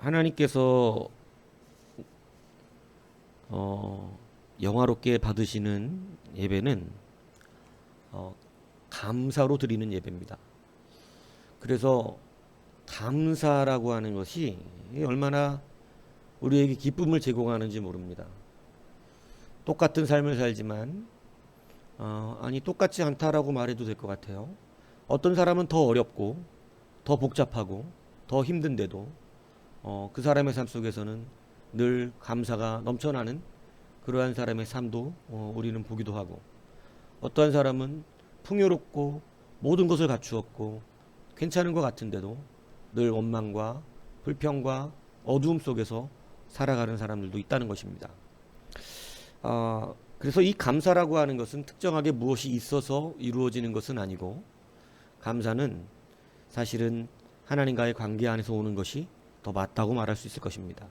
하나님께서 영화롭게 받으시는 예배는 감사로 드리는 예배입니다. 그래서 감사라고 하는 것이 얼마나 우리에게 기쁨을 제공하는지 모릅니다. 똑같은 삶을 살지만 아니 똑같지 않다라고 말해도 될 것 같아요. 어떤 사람은 더 어렵고 더 복잡하고 더 힘든데도 그 사람의 삶 속에서는 늘 감사가 넘쳐나는 그러한 사람의 삶도 우리는 보기도 하고, 어떠한 사람은 풍요롭고 모든 것을 갖추었고 괜찮은 것 같은데도 늘 원망과 불평과 어두움 속에서 살아가는 사람들도 있다는 것입니다. 그래서 이 감사라고 하는 것은 특정하게 무엇이 있어서 이루어지는 것은 아니고, 감사는 사실은 하나님과의 관계 안에서 오는 것이 더 맞다고 말할 수 있을 것입니다.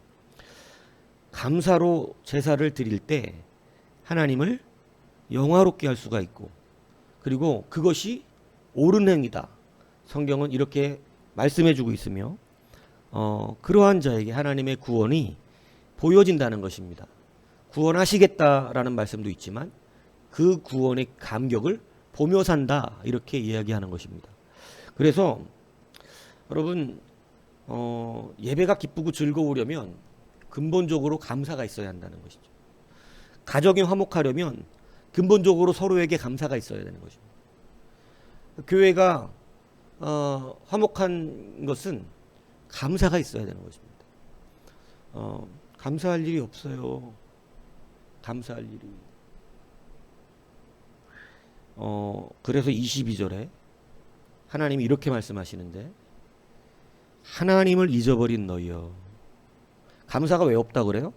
감사로 제사를 드릴 때 하나님을 영화롭게 할 수가 있고, 그리고 그것이 옳은 행위다. 성경은 이렇게 말씀해주고 있으며 그러한 자에게 하나님의 구원이 보여진다는 것입니다. 구원하시겠다라는 말씀도 있지만 그 구원의 감격을 보며 산다, 이렇게 이야기하는 것입니다. 그래서 여러분, 예배가 기쁘고 즐거우려면 근본적으로 감사가 있어야 한다는 것이죠. 가정이 화목하려면 근본적으로 서로에게 감사가 있어야 되는 것입니다. 교회가 화목한 것은 감사가 있어야 되는 것입니다. 감사할 일이 없어요. 감사할 일이. 그래서 22절에 하나님이 이렇게 말씀하시는데, 하나님을 잊어버린 너희여. 감사가 왜 없다 그래요?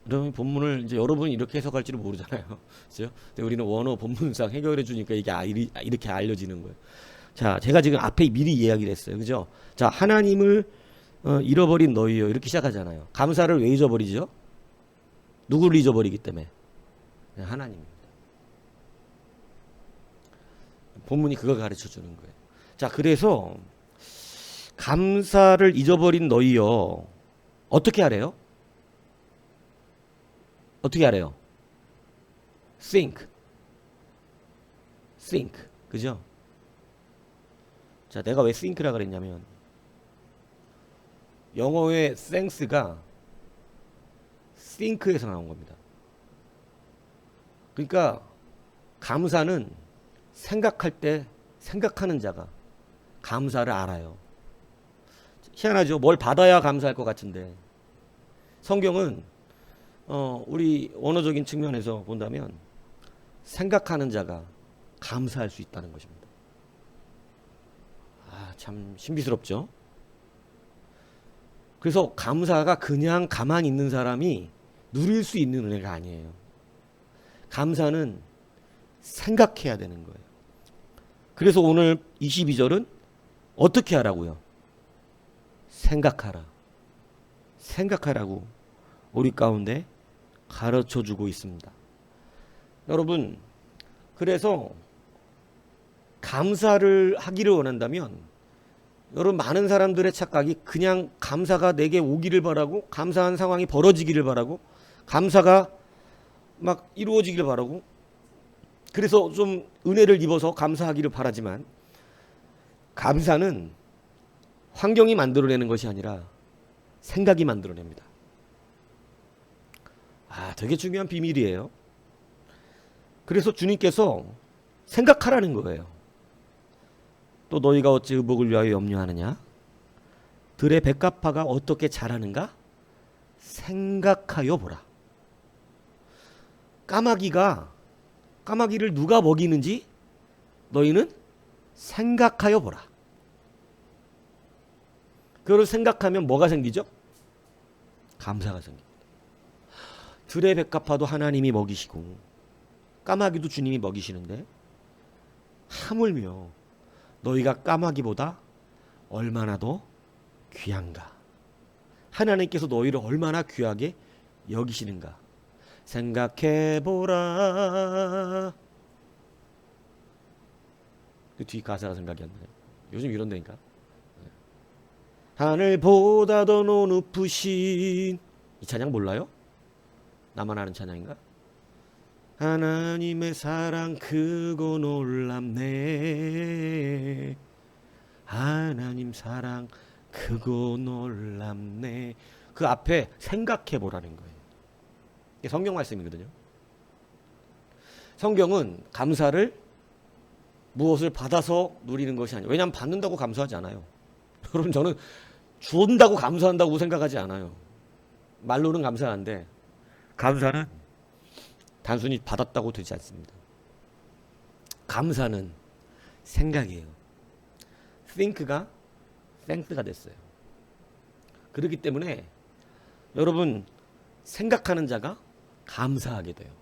여러분, 본문을 이제 여러분이 이렇게 해석할지를 모르잖아요. 그렇죠? 근데 우리는 원어 본문상 해결해 주니까 이게 이렇게 알려지는 거예요. 자, 제가 지금 앞에 미리 이야기를 했어요. 그죠? 자, 하나님을 잃어버린 너희여, 이렇게 시작하잖아요. 감사를 왜 잊어버리죠? 누구를 잊어버리기 때문에? 네, 하나님입니다. 본문이 그걸 가르쳐 주는 거예요. 자, 그래서 감사를 잊어버린 너희여, 어떻게 하래요? 어떻게 하래요? think. 그죠? 자, 내가 왜 think라 그랬냐면, 영어의 thanks가 think에서 나온 겁니다. 그러니까 감사는 생각할 때 생각하는 자가 감사를 알아요. 희한하죠? 뭘 받아야 감사할 것 같은데, 성경은 우리 원어적인 측면에서 본다면 생각하는 자가 감사할 수 있다는 것입니다. 참 신비스럽죠? 그래서 감사가 그냥 가만히 있는 사람이 누릴 수 있는 은혜가 아니에요. 감사는 생각해야 되는 거예요. 그래서 오늘 22절은 어떻게 하라고요? 생각하라고 우리 가운데 가르쳐 주고 있습니다. 여러분, 그래서 감사를 하기를 원한다면, 여러분, 많은 사람들의 착각이 그냥 감사가 내게 오기를 바라고, 감사한 상황이 벌어지기를 바라고, 감사가 막 이루어지기를 바라고, 그래서 좀 은혜를 입어서 감사하기를 바라지만, 감사는 환경이 만들어내는 것이 아니라 생각이 만들어냅니다. 되게 중요한 비밀이에요. 그래서 주님께서 생각하라는 거예요. 또 너희가 어찌 의복을 위하여 염려하느냐? 들의 백합화가 어떻게 자라는가? 생각하여 보라. 까마귀를 누가 먹이는지 너희는 생각하여 보라. 그걸 생각하면 뭐가 생기죠? 감사가 생깁니다. 들의 백합화도 하나님이 먹이시고 까마귀도 주님이 먹이시는데, 하물며 너희가 까마귀보다 얼마나 더 귀한가? 하나님께서 너희를 얼마나 귀하게 여기시는가? 생각해보라. 그 뒤 가사가 생각이 안 나요. 요즘 이런다니까. 하늘보다 더 높으신. 이 찬양 몰라요? 나만 아는 찬양인가? 하나님의 사랑 크고 놀랍네. 하나님 사랑 크고 놀랍네. 그 앞에 생각해 보라는 거예요. 이게 성경 말씀이거든요. 성경은 감사를 무엇을 받아서 누리는 것이 아니에요. 왜냐하면 받는다고 감사하지 않아요. 여러분, 저는 준다고 감사한다고 생각하지 않아요. 말로는 감사한데 감사는 단순히 받았다고 되지 않습니다. 감사는 생각이에요. think가 thanks가 됐어요. 그렇기 때문에 여러분, 생각하는 자가 감사하게 돼요.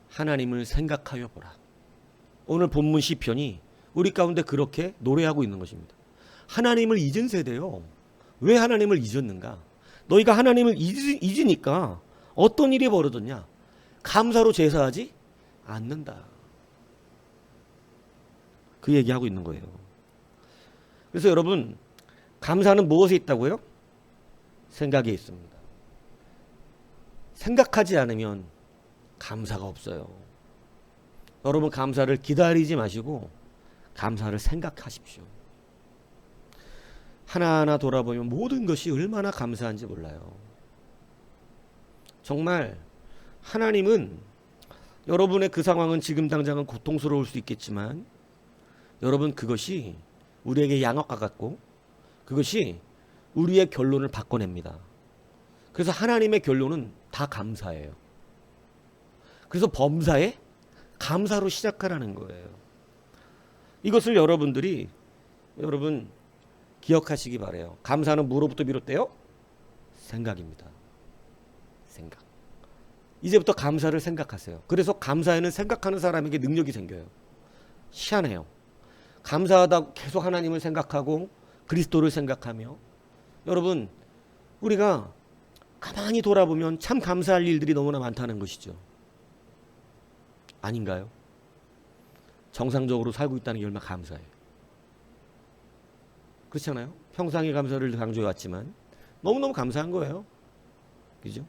하나님을 생각하여 보라. 오늘 본문 시편이 우리 가운데 그렇게 노래하고 있는 것입니다. 하나님을 잊은 세대요. 왜 하나님을 잊었는가? 너희가 하나님을 잊으니까 어떤 일이 벌어졌냐? 감사로 제사하지 않는다. 그 얘기하고 있는 거예요. 그래서 여러분, 감사는 무엇에 있다고요? 생각에 있습니다. 생각하지 않으면 감사가 없어요. 여러분, 감사를 기다리지 마시고 감사를 생각하십시오. 하나하나 돌아보면 모든 것이 얼마나 감사한지 몰라요. 정말 하나님은, 여러분의 그 상황은 지금 당장은 고통스러울 수 있겠지만 여러분, 그것이 우리에게 양학과 같고 그것이 우리의 결론을 바꿔냅니다. 그래서 하나님의 결론은 다 감사예요. 그래서 범사에 감사로 시작하라는 거예요. 이것을 여러분들이 기억하시기 바라요. 감사는 무로부터 비롯돼요? 생각입니다. 생각. 이제부터 감사를 생각하세요. 그래서 감사에는 생각하는 사람에게 능력이 생겨요. 희한해요. 감사하다고 계속 하나님을 생각하고 그리스도를 생각하며, 여러분, 우리가 가만히 돌아보면 참 감사할 일들이 너무나 많다는 것이죠. 아닌가요? 정상적으로 살고 있다는 게 얼마나 감사해요. 그렇지 않아요? 평상의 감사를 강조해왔지만 너무너무 감사한 거예요. 그죠?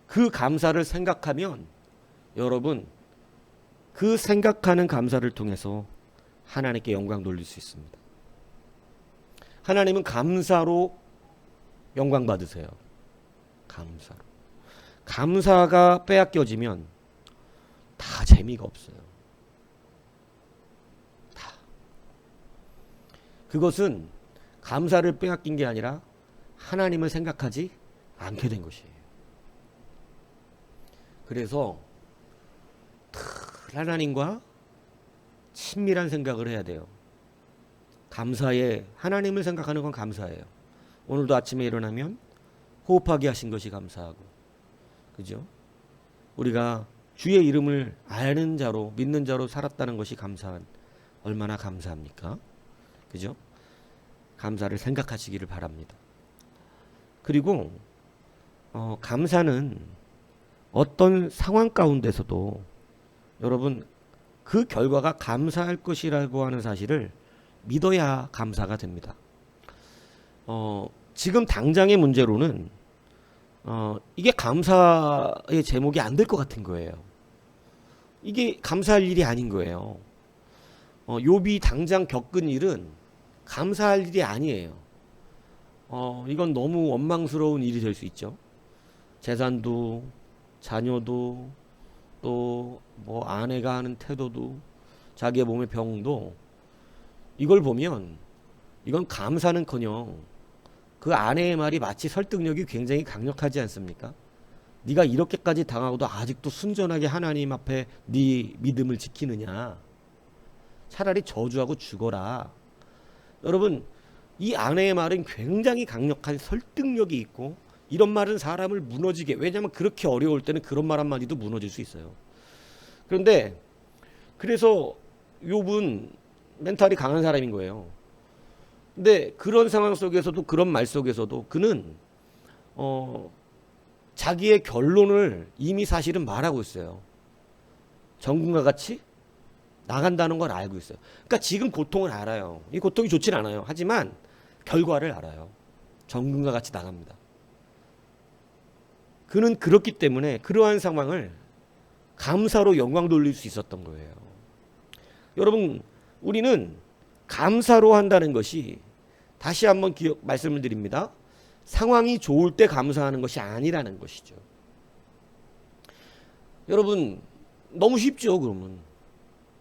그 감사를 생각하면 여러분, 그 생각하는 감사를 통해서 하나님께 영광 돌릴 수 있습니다. 하나님은 감사로 영광 받으세요. 감사로. 감사가 빼앗겨지면 다 재미가 없어요. 다. 그것은 감사를 빼앗긴 게 아니라 하나님을 생각하지 않게 된 것이에요. 그래서 하나님과 친밀한 생각을 해야 돼요. 감사에, 하나님을 생각하는 건 감사예요. 오늘도 아침에 일어나면 호흡하게 하신 것이 감사하고, 그죠? 우리가 주의 이름을 아는 자로, 믿는 자로 살았다는 것이 감사한, 얼마나 감사합니까? 그죠? 감사를 생각하시기를 바랍니다. 그리고 감사는 어떤 상황 가운데서도 여러분, 그 결과가 감사할 것이라고 하는 사실을 믿어야 감사가 됩니다. 지금 당장의 문제로는 이게 감사의 제목이 안 될 것 같은 거예요. 이게 감사할 일이 아닌 거예요. 욥이 당장 겪은 일은 감사할 일이 아니에요. 이건 너무 원망스러운 일이 될 수 있죠. 재산도, 자녀도, 또 뭐 아내가 하는 태도도, 자기의 몸의 병도, 이걸 보면 이건 감사는커녕 그 아내의 말이 마치 설득력이 굉장히 강력하지 않습니까? 네가 이렇게까지 당하고도 아직도 순전하게 하나님 앞에 네 믿음을 지키느냐? 차라리 저주하고 죽어라. 여러분, 이 아내의 말은 굉장히 강력한 설득력이 있고, 이런 말은 사람을 무너지게, 왜냐하면 그렇게 어려울 때는 그런 말 한마디도 무너질 수 있어요. 그런데 그래서 욥은 멘탈이 강한 사람인 거예요. 근데 그런 상황 속에서도, 그런 말 속에서도 그는 자기의 결론을 이미 사실은 말하고 있어요. 정금과 같이 나간다는 걸 알고 있어요. 그러니까 지금 고통을 알아요. 이 고통이 좋진 않아요. 하지만 결과를 알아요. 정금과 같이 나갑니다. 그는 그렇기 때문에 그러한 상황을 감사로 영광 돌릴 수 있었던 거예요. 여러분, 우리는 감사로 한다는 것이 다시 한번 말씀을 드립니다. 상황이 좋을 때 감사하는 것이 아니라는 것이죠. 여러분, 너무 쉽죠, 그러면.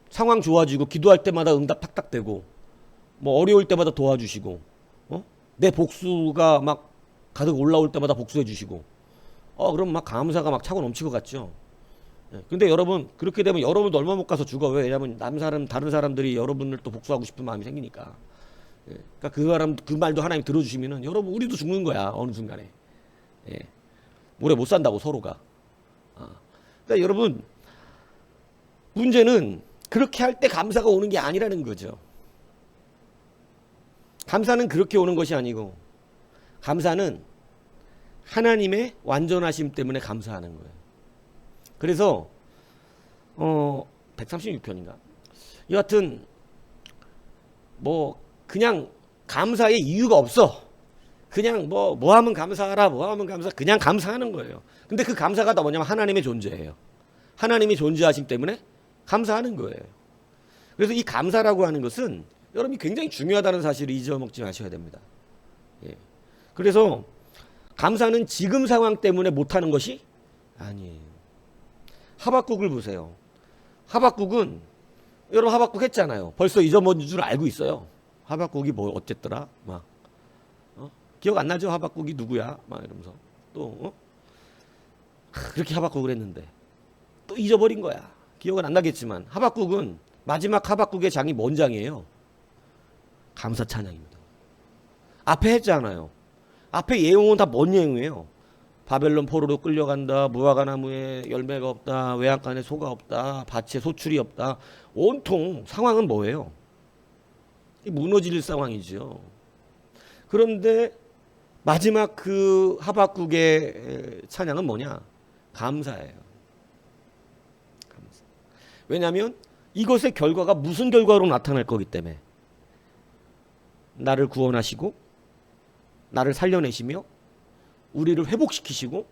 상황 좋아지고 기도할 때마다 응답 탁탁되고 뭐 어려울 때마다 도와주시고 내 복수가 막 가득 올라올 때마다 복수해 주시고 그럼 막 감사가 막 차고 넘칠 것 같죠. 근데 여러분 그렇게 되면 여러분도 얼마 못 가서 죽어. 왜냐면 다른 사람들이 여러분을 또 복수하고 싶은 마음이 생기니까. 그러니까 그 말도 하나님 들어주시면은 여러분 우리도 죽는 거야 어느 순간에. 오래 못 산다고 서로가. 그러니까 여러분 문제는 그렇게 할 때 감사가 오는 게 아니라는 거죠. 감사는 그렇게 오는 것이 아니고 감사는 하나님의 완전하심 때문에 감사하는 거예요. 그래서 136편인가? 여하튼 뭐 그냥 감사의 이유가 없어. 그냥 뭐 하면 감사하라, 뭐 하면 감사, 그냥 감사하는 거예요. 근데 그 감사가 다 뭐냐면 하나님의 존재예요. 하나님이 존재하심 때문에 감사하는 거예요. 그래서 이 감사라고 하는 것은 여러분이 굉장히 중요하다는 사실을 잊어먹지 마셔야 됩니다. 그래서 감사는 지금 상황 때문에 못하는 것이 아니에요. 하박국을 보세요. 하박국은 여러분 하박국 했잖아요. 벌써 잊어먹은 줄 알고 있어요. 하박국이 뭐 어쨌더라 막 기억 안 나죠? 하박국이 누구야? 막 이러면서 또 그렇게 하박국을 했는데 또 잊어버린 거야. 기억은 안 나겠지만 하박국은 마지막 하박국의 장이 뭔 장이에요? 감사 찬양입니다. 앞에 했잖아요. 앞에 예언은 다 뭔 예언이에요? 바벨론 포로로 끌려간다. 무화과 나무에 열매가 없다. 외양간에 소가 없다. 밭에 소출이 없다. 온통 상황은 뭐예요? 무너질 상황이죠. 그런데 마지막 그 하박국의 찬양은 뭐냐? 감사예요. 감사. 왜냐하면 이것의 결과가 무슨 결과로 나타날 거기 때문에 나를 구원하시고 나를 살려내시며 우리를 회복시키시고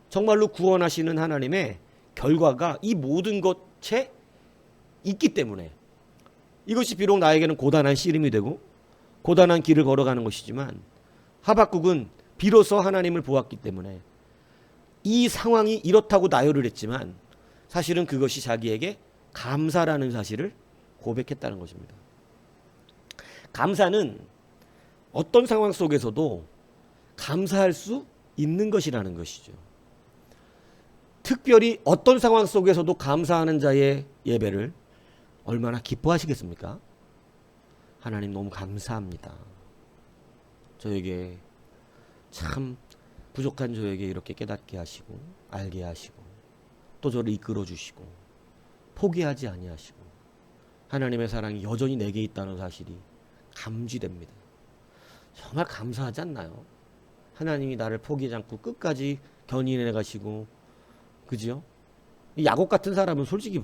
정말로 구원하시는 하나님의 결과가 이 모든 것에 있기 때문에 이것이 비록 나에게는 고단한 씨름이 되고 고단한 길을 걸어가는 것이지만 하박국은 비로소 하나님을 보았기 때문에 이 상황이 이렇다고 나열을 했지만 사실은 그것이 자기에게 감사라는 사실을 고백했다는 것입니다. 감사는 어떤 상황 속에서도 감사할 수 있는 것이라는 것이죠. 특별히 어떤 상황 속에서도 감사하는 자의 예배를 얼마나 기뻐하시겠습니까? 하나님 너무 감사합니다. 저에게 참 부족한 저에게 이렇게 깨닫게 하시고 알게 하시고 또 저를 이끌어 주시고 포기하지 아니하시고 하나님의 사랑이 여전히 내게 있다는 사실이 감지됩니다. 정말 감사하지 않나요? 하나님이 나를 포기하지 않고 끝까지 견인해 가시고 그죠? 야곱 같은 사람은 솔직히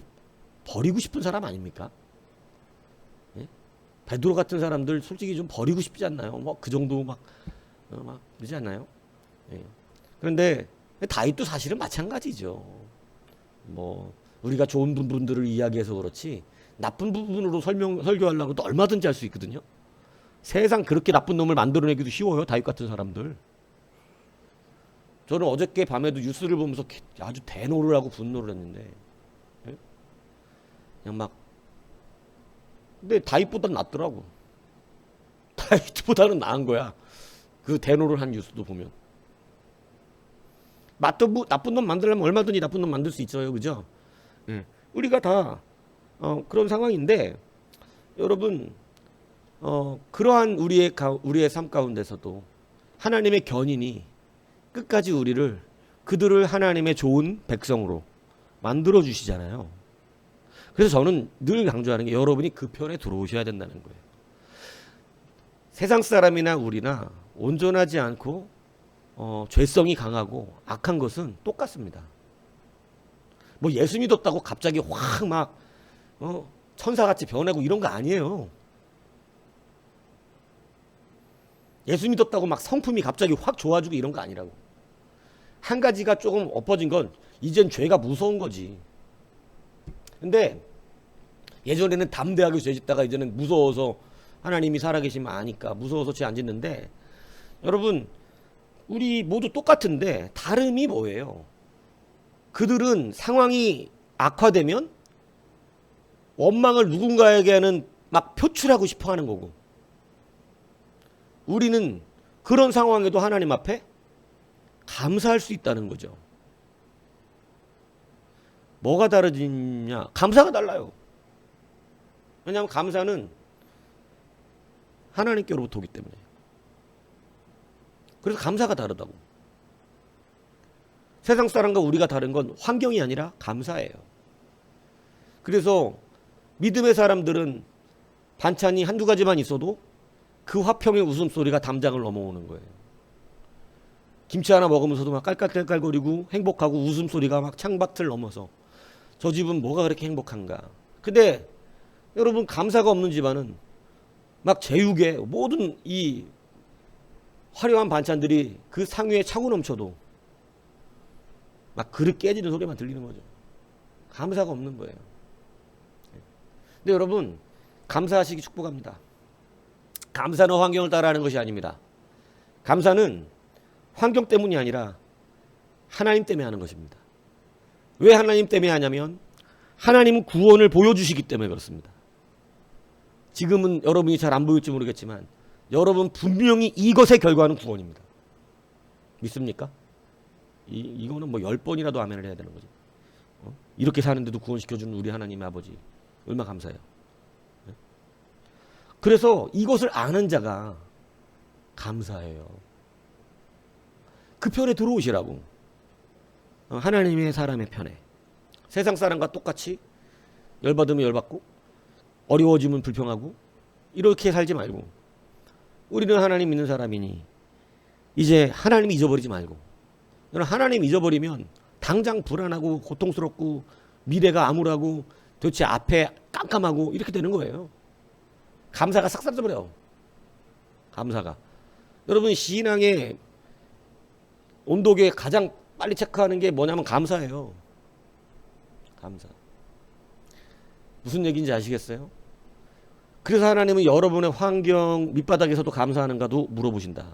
버리고 싶은 사람 아닙니까? 예? 베드로 같은 사람들 솔직히 좀 버리고 싶지 않나요? 뭐 그 정도 막 그러지 않나요? 예. 그런데 다윗도 사실은 마찬가지죠. 뭐 우리가 좋은 부분들을 이야기해서 그렇지 나쁜 부분으로 설교하려고 도 얼마든지 할 수 있거든요. 세상 그렇게 나쁜 놈을 만들어내기도 쉬워요. 다윗 같은 사람들. 저는 어저께 밤에도 뉴스를 보면서 아주 대노를 하고 분노를 했는데 예? 그냥 막 근데 다윗보다는 낫더라고. 다윗보다는 나은 거야. 그 대노를 한 뉴스도 보면. 나쁜 놈 만들려면 얼마든지 나쁜 놈 만들 수 있어요. 그죠? 예. 우리가 다 그런 상황인데 여러분 그러한 우리의 삶 가운데서도 하나님의 견인이 끝까지 그들을 하나님의 좋은 백성으로 만들어 주시잖아요. 그래서 저는 늘 강조하는 게 여러분이 그 편에 들어오셔야 된다는 거예요. 세상 사람이나 우리나 온전하지 않고 죄성이 강하고 악한 것은 똑같습니다. 뭐 예수 믿었다고 갑자기 확 막 천사같이 변하고 이런 거 아니에요. 예수 믿었다고 막 성품이 갑자기 확 좋아지고 이런 거 아니라고. 한 가지가 조금 엎어진 건 이젠 죄가 무서운 거지. 근데 예전에는 담대하게 죄 짓다가 이제는 무서워서 하나님이 살아계시면 아니까 무서워서 죄 안 짓는데, 여러분 우리 모두 똑같은데 다름이 뭐예요? 그들은 상황이 악화되면 원망을 누군가에게는 막 표출하고 싶어 하는 거고, 우리는 그런 상황에도 하나님 앞에 감사할 수 있다는 거죠. 뭐가 다르냐? 감사가 달라요. 왜냐하면 감사는 하나님께로부터 오기 때문에. 그래서 감사가 다르다고. 세상 사람과 우리가 다른 건 환경이 아니라 감사예요. 그래서 믿음의 사람들은 반찬이 한두 가지만 있어도 그 화평의 웃음소리가 담장을 넘어오는 거예요. 김치 하나 먹으면서도 막 깔깔깔깔거리고 행복하고 웃음소리가 막 창밖을 넘어서 저 집은 뭐가 그렇게 행복한가. 근데 여러분 감사가 없는 집안은 막 제육에 모든 이 화려한 반찬들이 그 상위에 차고 넘쳐도 막 그릇 깨지는 소리만 들리는 거죠. 감사가 없는 거예요. 근데 여러분 감사하시기 축복합니다. 감사는 환경을 따라하는 것이 아닙니다. 감사는 환경 때문이 아니라 하나님 때문에 하는 것입니다. 왜 하나님 때문에 하냐면 하나님은 구원을 보여주시기 때문에 그렇습니다. 지금은 여러분이 잘 안 보일지 모르겠지만 여러분 분명히 이것의 결과는 구원입니다. 믿습니까? 이거는 뭐 10번이라도 아멘을 해야 되는 거죠. 이렇게 사는데도 구원시켜주는 우리 하나님의 아버지 얼마나 감사해요. 그래서 이것을 아는 자가 감사해요. 그 편에 들어오시라고. 하나님의 사람의 편에. 세상 사람과 똑같이 열받으면 열받고 어려워지면 불평하고 이렇게 살지 말고, 우리는 하나님 믿는 사람이니 이제 하나님 잊어버리지 말고. 하나님 잊어버리면 당장 불안하고 고통스럽고 미래가 암울하고 도대체 앞에 깜깜하고 이렇게 되는 거예요. 감사가 싹 사라져버려요. 감사가. 여러분 신앙의 온도계 가장 빨리 체크하는 게 뭐냐면 감사예요. 감사. 무슨 얘기인지 아시겠어요? 그래서 하나님은 여러분의 환경 밑바닥에서도 감사하는가도 물어보신다.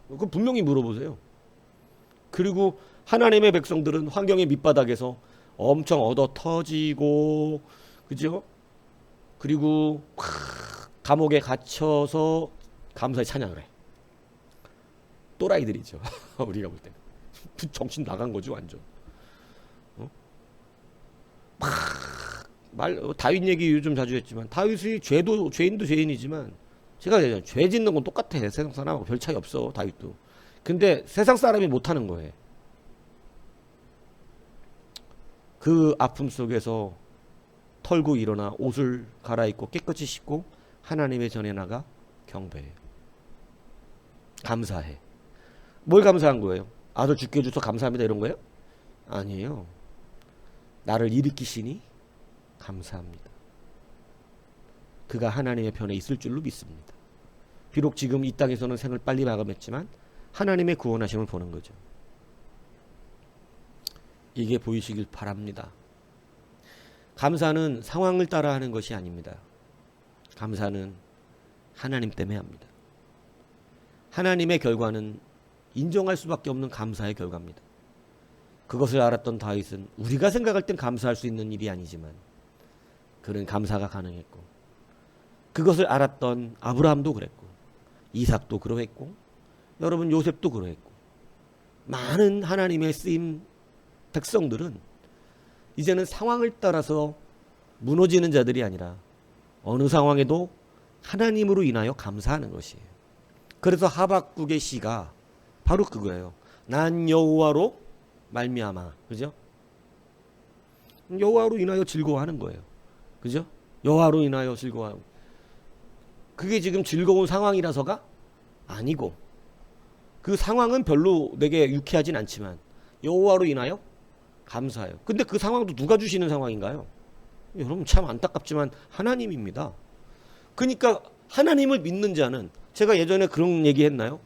그거 분명히 물어보세요. 그리고 하나님의 백성들은 환경의 밑바닥에서 엄청 얻어 터지고, 그죠? 그리고 감옥에 갇혀서 감사의 찬양을 해. 또라이들이죠. 우리가 볼 때는. 정신 나간 거죠, 완전. 다윗 얘기 요즘 자주 했지만, 다윗이 죄인도 죄인이지만, 제가 얘기하잖아요. 죄 짓는 건 똑같아. 세상 사람하고 별 차이 없어, 다윗도. 근데 세상 사람이 못하는 거예요. 그 아픔 속에서 털고 일어나 옷을 갈아입고 깨끗이 씻고 하나님의 전에 나가 경배해. 감사해. 뭘 감사한 거예요? 아들 죽게 해줘서 감사합니다 이런 거예요? 아니에요. 나를 일으키시니 감사합니다. 그가 하나님의 편에 있을 줄로 믿습니다. 비록 지금 이 땅에서는 생을 빨리 마감했지만 하나님의 구원하심을 보는 거죠. 이게 보이시길 바랍니다. 감사는 상황을 따라 하는 것이 아닙니다. 감사는 하나님 때문에 합니다. 하나님의 결과는 인정할 수밖에 없는 감사의 결과입니다. 그것을 알았던 다윗은 우리가 생각할 땐 감사할 수 있는 일이 아니지만 그는 감사가 가능했고, 그것을 알았던 아브라함도 그랬고, 이삭도 그러했고, 여러분 요셉도 그러했고, 많은 하나님의 쓰임 백성들은 이제는 상황을 따라서 무너지는 자들이 아니라 어느 상황에도 하나님으로 인하여 감사하는 것이에요. 그래서 하박국의 시가 바로 그거예요. 난 여호와로 말미암아. 그죠? 여호와로 인하여 즐거워하는 거예요. 그죠? 여호와로 인하여 즐거워하고. 그게 지금 즐거운 상황이라서가 아니고, 그 상황은 별로 내게 유쾌하진 않지만 여호와로 인하여 감사해요. 근데 그 상황도 누가 주시는 상황인가요? 여러분 참 안타깝지만 하나님입니다. 그러니까 하나님을 믿는 자는, 제가 예전에 그런 얘기 했나요?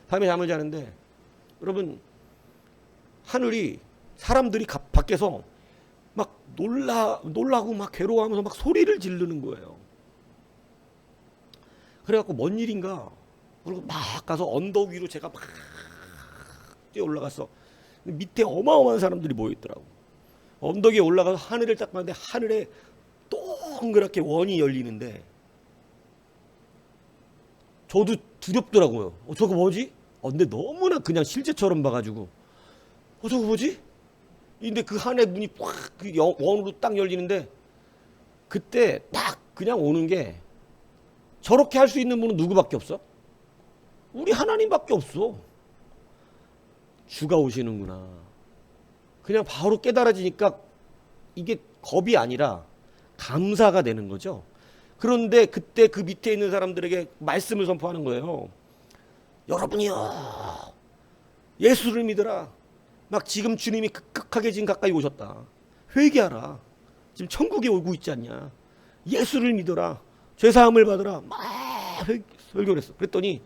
밤에 잠을 자는데 여러분, 하늘이, 사람들이 밖에서 막 놀라고 막 괴로워하면서 막 소리를 지르는 거예요. 그래갖고 뭔 일인가, 그리고 막 가서 언덕 위로 제가 막 뛰어 올라갔어. 밑에 어마어마한 사람들이 모여 있더라고. 언덕에 올라가서 하늘을 딱 봤는데 하늘에 동그랗게 원이 열리는데 저도 두렵더라고요. 저거 뭐지? 근데 너무나 그냥 실제처럼 봐가지고 저거 뭐지? 근데 그 하늘 문이 확그 원으로 딱 열리는데 그때 딱 그냥 오는 게, 저렇게 할 수 있는 분은 누구밖에 없어? 우리 하나님밖에 없어. 주가 오시는구나. 그냥 바로 깨달아지니까 이게 겁이 아니라 감사가 되는 거죠. 그런데 그때 그 밑에 있는 사람들에게 말씀을 선포하는 거예요. 여러분이요, 예수를 믿어라. 막 지금 주님이 급격하게 지금 가까이 오셨다. 회개하라. 지금 천국에 오고 있지 않냐. 예수를 믿어라. 죄사함을 받으라. 막 설교를 했어. 그랬더니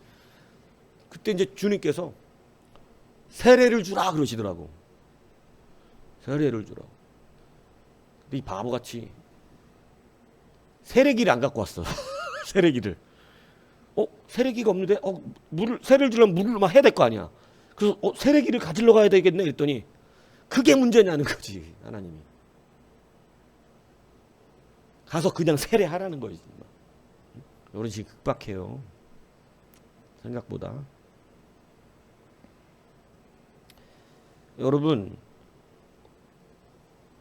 그때 이제 주님께서 세례를 주라 그러시더라고. 세례를 주라. 근데 이 바보같이 세례기를 안 갖고 왔어. 세례기를. 세례기가 없는데 세례를 주려면 물을 막 해야 될 거 아니야. 그래서 세례기를 가지러 가야 되겠네 그랬더니 그게 문제냐는 거지. 하나님이 가서 그냥 세례하라는 거지. 이런 식이 급박해요, 생각보다. 여러분,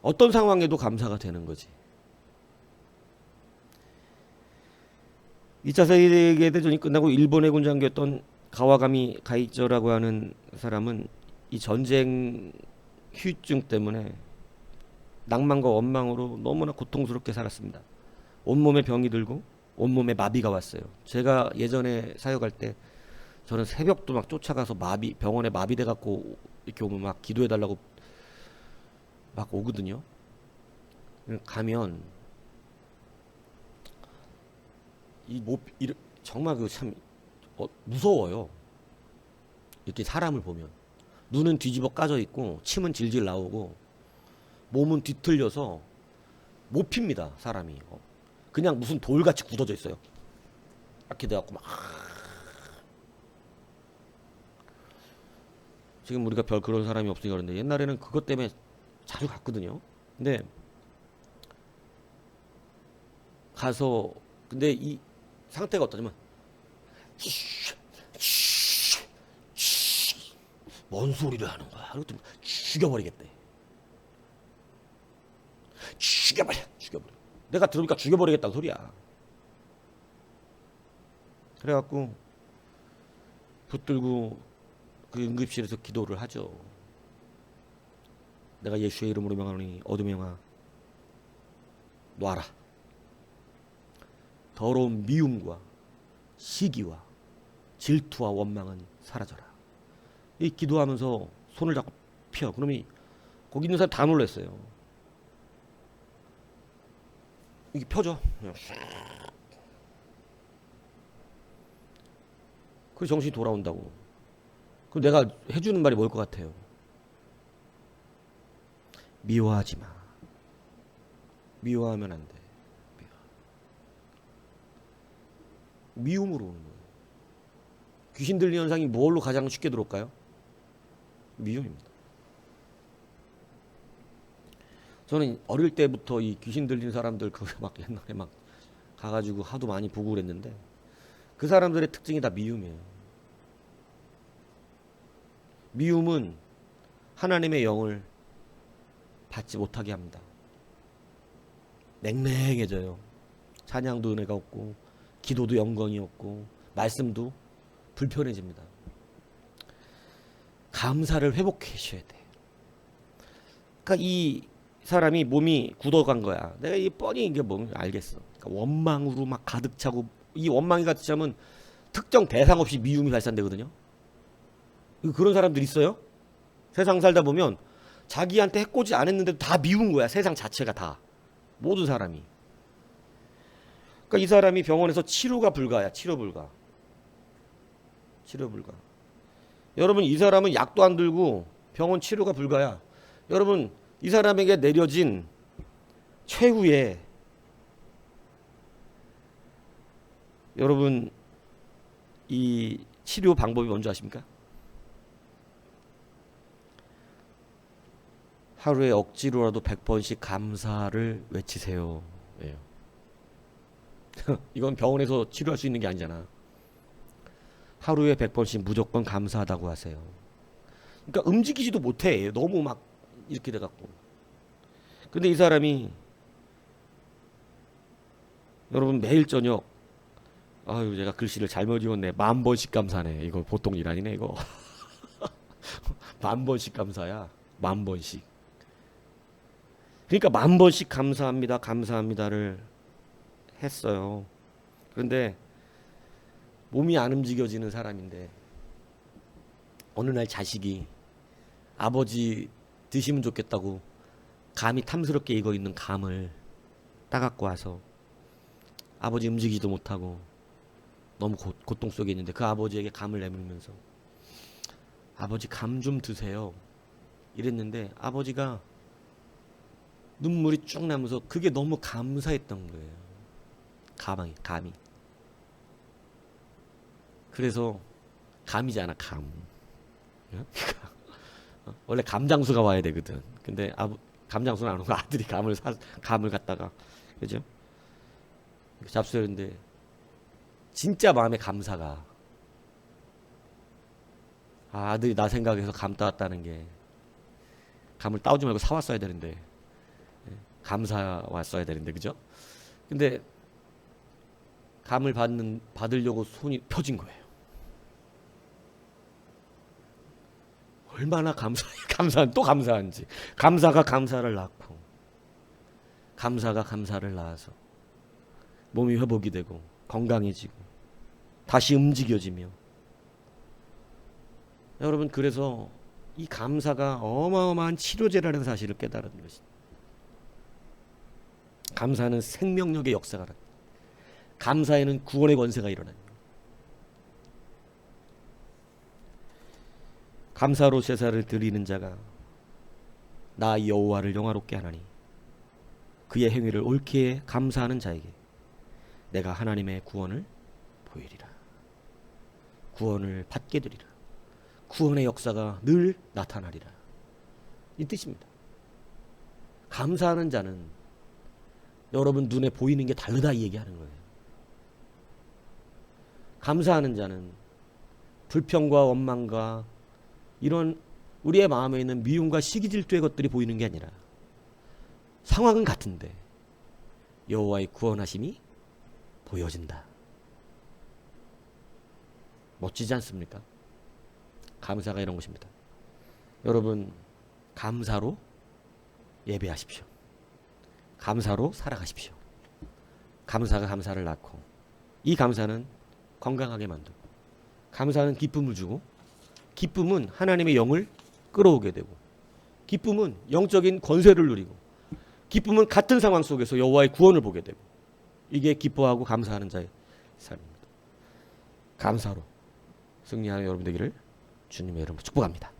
어떤 상황에도 감사가 되는 거지. 2차 세계대전이 끝나고 일본의 군장교였던 가와가미 가이저라고 하는 사람은 이 전쟁 후유증 때문에 낭만과 원망으로 너무나 고통스럽게 살았습니다. 온몸에 병이 들고 온몸에 마비가 왔어요. 제가 예전에 사역할 때 저는 새벽도 막 쫓아가서 병원에 마비돼 갖고 이렇게 오면 막 기도해 달라고 막 오거든요. 가면 정말 그 참 무서워요. 이렇게 사람을 보면 눈은 뒤집어 까져 있고 침은 질질 나오고 몸은 뒤틀려서 못 핍니다, 사람이. 그냥 무슨 돌같이 굳어져 있어요. 이렇게 돼갖고 막. 지금 우리가 별 그런 사람이 없으니까 그런데 옛날에는 그것 때문에 자주 갔거든요. 근데 가서 근데 이 상태가 어떠냐면 뭔 소리를 하는 거야. 그랬더니 죽여버리겠대. 죽여버려. 내가 들으니까 죽여버리겠다는 소리야. 그래갖고 붙들고 그 응급실에서 기도를 하죠. 내가 예수의 이름으로 명하노니 어둠의 영아 놔라. 더러운 미움과 시기와 질투와 원망은 사라져라. 이 기도하면서 손을 잡고 펴. 그러면 거기 있는 사람 다 놀랐어요. 이게 펴져. 그 정신이 돌아온다고. 그럼 내가 해주는 말이 뭘 것 같아요? 미워하지 마. 미워하면 안 돼. 미움으로 오는 거예요. 귀신 들리는 현상이 뭘로 가장 쉽게 들어올까요? 미움입니다. 저는 어릴 때부터 이 귀신 들리는 사람들 막 옛날에 막 가가지고 하도 많이 보고 그랬는데 그 사람들의 특징이 다 미움이에요. 미움은 하나님의 영을 받지 못하게 합니다. 냉랭해져요. 찬양도 은혜가 없고 기도도 영광이 없고 말씀도 불편해집니다. 감사를 회복하셔야 돼. 그러니까 이 사람이 몸이 굳어간 거야. 내가 이 뻔히 이게 뭔지 알겠어. 그러니까 원망으로 막 가득 차고, 이 원망이 가득 차면 특정 대상 없이 미움이 발산되거든요. 그런 사람들 있어요? 세상 살다 보면 자기한테 해코지 안 했는데도 다 미운 거야. 세상 자체가 다. 모든 사람이. 그러니까 이 사람이 병원에서 치료가 불가야. 치료 불가. 치료 불가. 여러분 이 사람은 약도 안 들고 병원 치료가 불가야. 여러분 이 사람에게 내려진 최후의 여러분 이 치료 방법이 뭔지 아십니까? 하루에 억지로라도 100번씩 감사를 외치세요. 예. 이건 병원에서 치료할 수 있는 게 아니잖아. 하루에 100번씩 무조건 감사하다고 하세요. 그러니까 움직이지도 못해. 너무 막 이렇게 돼갖고. 근데 이 사람이 여러분 매일 저녁 아유 제가 글씨를 잘못 읽었네. 10,000번씩 감사네. 이거 보통 일 아니네 이거. 10,000번씩 감사야. 10,000번씩. 그러니까 10,000번씩 감사합니다. 감사합니다를 했어요. 그런데 몸이 안 움직여지는 사람인데 어느 날 자식이 아버지 드시면 좋겠다고 감이 탐스럽게 익어 있는 감을 따갖고 와서 아버지 움직이지도 못하고 너무 고통 속에 있는데 그 아버지에게 감을 내밀면서 아버지 감 좀 드세요 이랬는데 아버지가 눈물이 쭉 나면서 그게 너무 감사했던 거예요. 감이. 그래서 감이잖아 감. 원래 감장수가 와야 되거든. 근데 감장수는 안 오고 아들이 감을 갖다가 그죠? 잡수였는데 진짜 마음에 감사가 아들이 나 생각해서 감 따왔다는 게 감을 따오지 말고 사왔어야 되는데 감사 왔어야 되는데 그죠? 근데 감을 받으려고 손이 펴진 거예요. 얼마나 또 감사한지. 감사가 감사를 낳고 감사가 감사를 낳아서 몸이 회복이 되고 건강해지고 다시 움직여지며 여러분 그래서 이 감사가 어마어마한 치료제라는 사실을 깨달은 것입니다. 감사는 생명력의 역사가 일어납니다. 감사에는 구원의 권세가 일어납니다. 감사로 제사를 드리는 자가 나 여호와를 영화롭게 하나니 그의 행위를 옳게 감사하는 자에게 내가 하나님의 구원을 보이리라. 구원을 받게 되리라. 구원의 역사가 늘 나타나리라. 이 뜻입니다. 감사하는 자는 여러분 눈에 보이는 게 다르다 이 얘기하는 거예요. 감사하는 자는 불평과 원망과 이런 우리의 마음에 있는 미움과 시기 질투의 것들이 보이는 게 아니라 상황은 같은데 여호와의 구원하심이 보여진다. 멋지지 않습니까? 감사가 이런 것입니다. 여러분 감사로 예배하십시오. 감사로 살아가십시오. 감사가 감사를 낳고 이 감사는 건강하게 만들고 감사는 기쁨을 주고 기쁨은 하나님의 영을 끌어오게 되고 기쁨은 영적인 권세를 누리고 기쁨은 같은 상황 속에서 여호와의 구원을 보게 되고 이게 기뻐하고 감사하는 자의 삶입니다. 감사로 승리하는 여러분 되기를 주님의 이름으로 축복합니다.